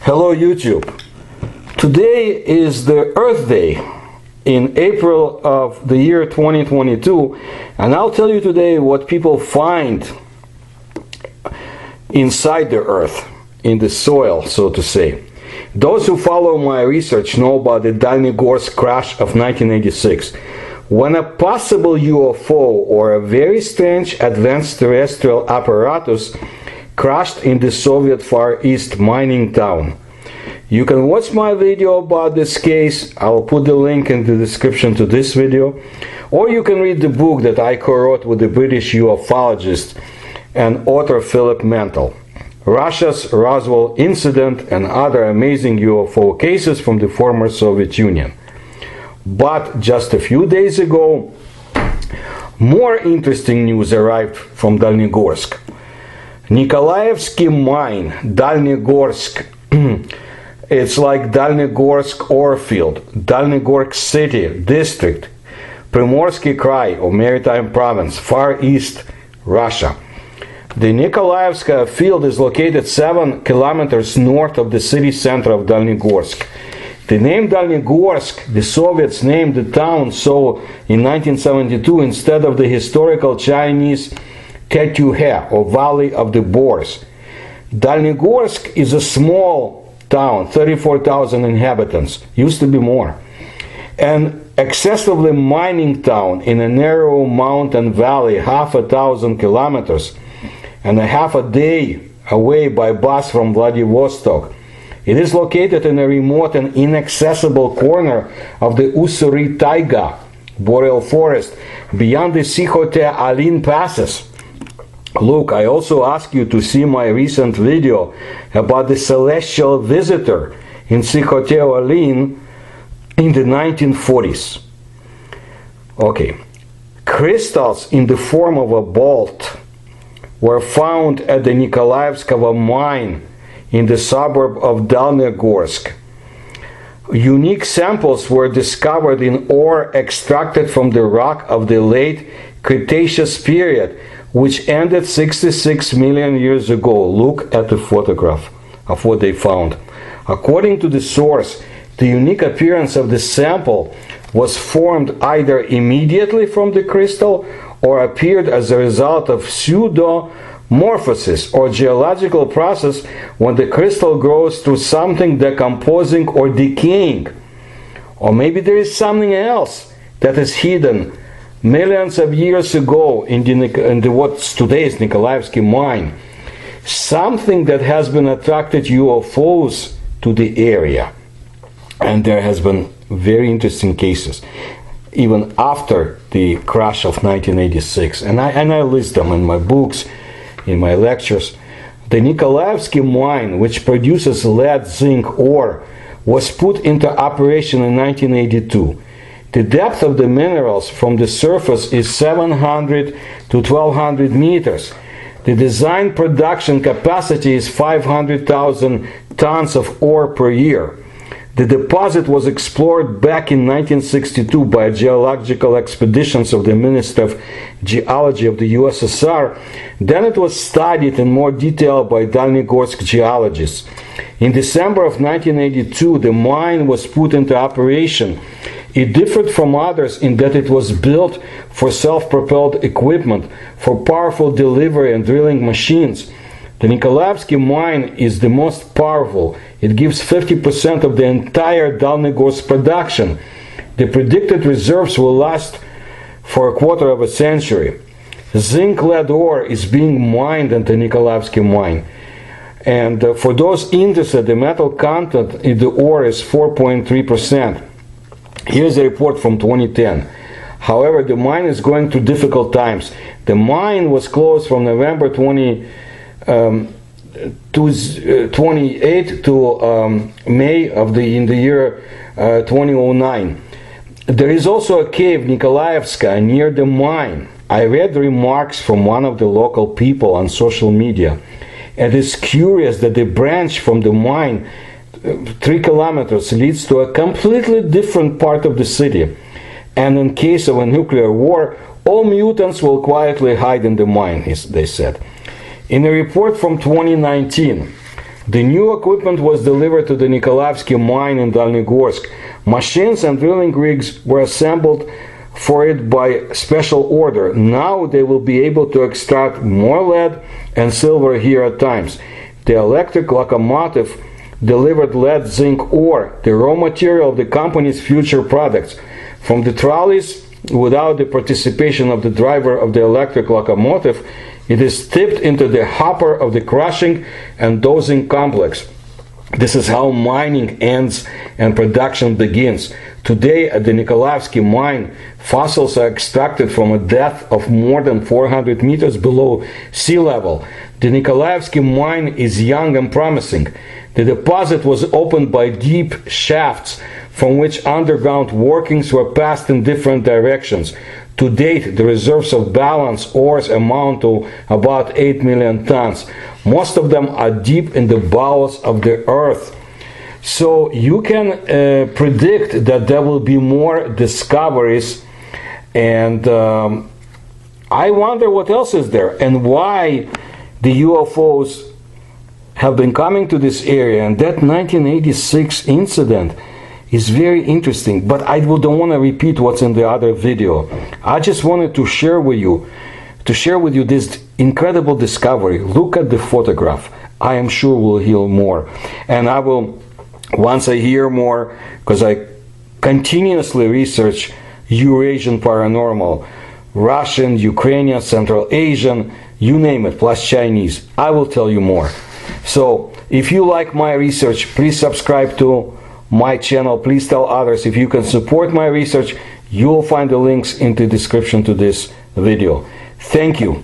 Hello YouTube. Today is the Earth Day in April of the year 2022, and I'll tell you today what people find inside the Earth, in the soil, so to say. Those who follow my research know about the Dalnegorsk Crash of 1986, when a possible UFO or a very strange advanced terrestrial apparatus crashed in the Soviet Far East mining town. You can watch my video about this case. I'll put the link in the description to this video, or you can read the book that I co-wrote with the British ufologist and author Philip Mantle, Russia's Roswell incident and other amazing UFO cases from the former Soviet Union. But just a few days ago, more interesting news arrived from Dalnegorsk. Nikolaevsky mine, Dalnegorsk, it's like Dalnegorsk ore field, Dalnegorsk city, district, Primorsky Krai, or Maritime province, Far East, Russia. The Nikolaevsk field is located 7 kilometers north of the city center of Dalnegorsk. The name Dalnegorsk, the Soviets named the town so in 1972 instead of the historical Chinese Tetuhe, or Valley of the Boars. Dalnegorsk is a small town, 34,000 inhabitants, used to be more. An excessively mining town in a narrow mountain valley, half a thousand kilometers, and a half a day away by bus from Vladivostok. It is located in a remote and inaccessible corner of the Ussuri taiga, boreal forest, beyond the Sikhote-Alin passes. Look, I also ask you to see my recent video about the celestial visitor in Sikhote-Alin in the 1940s. Okay, crystals in the form of a bolt were found at the Nikolaevskovo mine in the suburb of Dalnegorsk. Unique samples were discovered in ore extracted from the rock of the late Cretaceous period, which ended 66 million years ago. Look at the photograph of what they found. According to the source, the unique appearance of the sample was formed either immediately from the crystal or appeared as a result of pseudomorphosis or geological process when the crystal grows through something decomposing or decaying. Or maybe there is something else that is hidden millions of years ago in the what's today's Nikolaevsky mine. Something that has been attracted UFOs to the area. And there has been very interesting cases, even after the crash of 1986. And I list them in my books, in my lectures. The Nikolaevsky mine, which produces lead zinc ore, was put into operation in 1982. The depth of the minerals from the surface is 700 to 1200 meters. The design production capacity is 500,000 tons of ore per year. The deposit was explored back in 1962 by geological expeditions of the Ministry of Geology of the USSR. Then it was studied in more detail by Dalnegorsk geologists. In December of 1982, the mine was put into operation. It differed from others in that it was built for self-propelled equipment, for powerful delivery and drilling machines. The Nikolaevsky mine is the most powerful. It gives 50% of the entire Dalnegorsk production. The predicted reserves will last for a quarter of a century. Zinc lead ore is being mined at the Nikolaevsky mine. And for those interested, the metal content in the ore is 4.3%. Here's a report from 2010. However, the mine is going through difficult times. The mine was closed from November 28 to May in the year 2009. There is also a cave, Nikolaevska, near the mine. I read remarks from one of the local people on social media. It is curious that the branch from the mine 3 kilometers leads to a completely different part of the city. And in case of a nuclear war, all mutants will quietly hide in the mine, they said. In a report from 2019, The new equipment was delivered to the Nikolaevsky mine in Dalnegorsk. Machines and drilling rigs were assembled for it by special order. Now they will be able to extract more lead and silver here at times. The electric locomotive delivered lead zinc ore, the raw material of the company's future products. From the trolleys, without the participation of the driver of the electric locomotive, it is tipped into the hopper of the crushing and dosing complex. This is how mining ends and production begins. Today at the Nikolaevsky mine, fossils are extracted from a depth of more than 400 meters below sea level. The Nikolaevsky mine is young and promising. The deposit was opened by deep shafts from which underground workings were passed in different directions. To date, the reserves of balanced ores amount to about 8 million tons. Most of them are deep in the bowels of the earth. So you can predict that there will be more discoveries, and I wonder what else is there and why the UFOs have been coming to this area. And that 1986 incident is very interesting, but I don't want to repeat what's in the other video. I just wanted to share with you this incredible discovery. Look at the photograph. I am sure we'll hear more, and I will, once I hear more, because I continuously research Eurasian paranormal, Russian, Ukrainian, Central Asian, you name it, plus Chinese, I will tell you more. So if you like my research, please subscribe to my channel. Please tell others. If you can support my research, you will find the links in the description to this video. Thank you.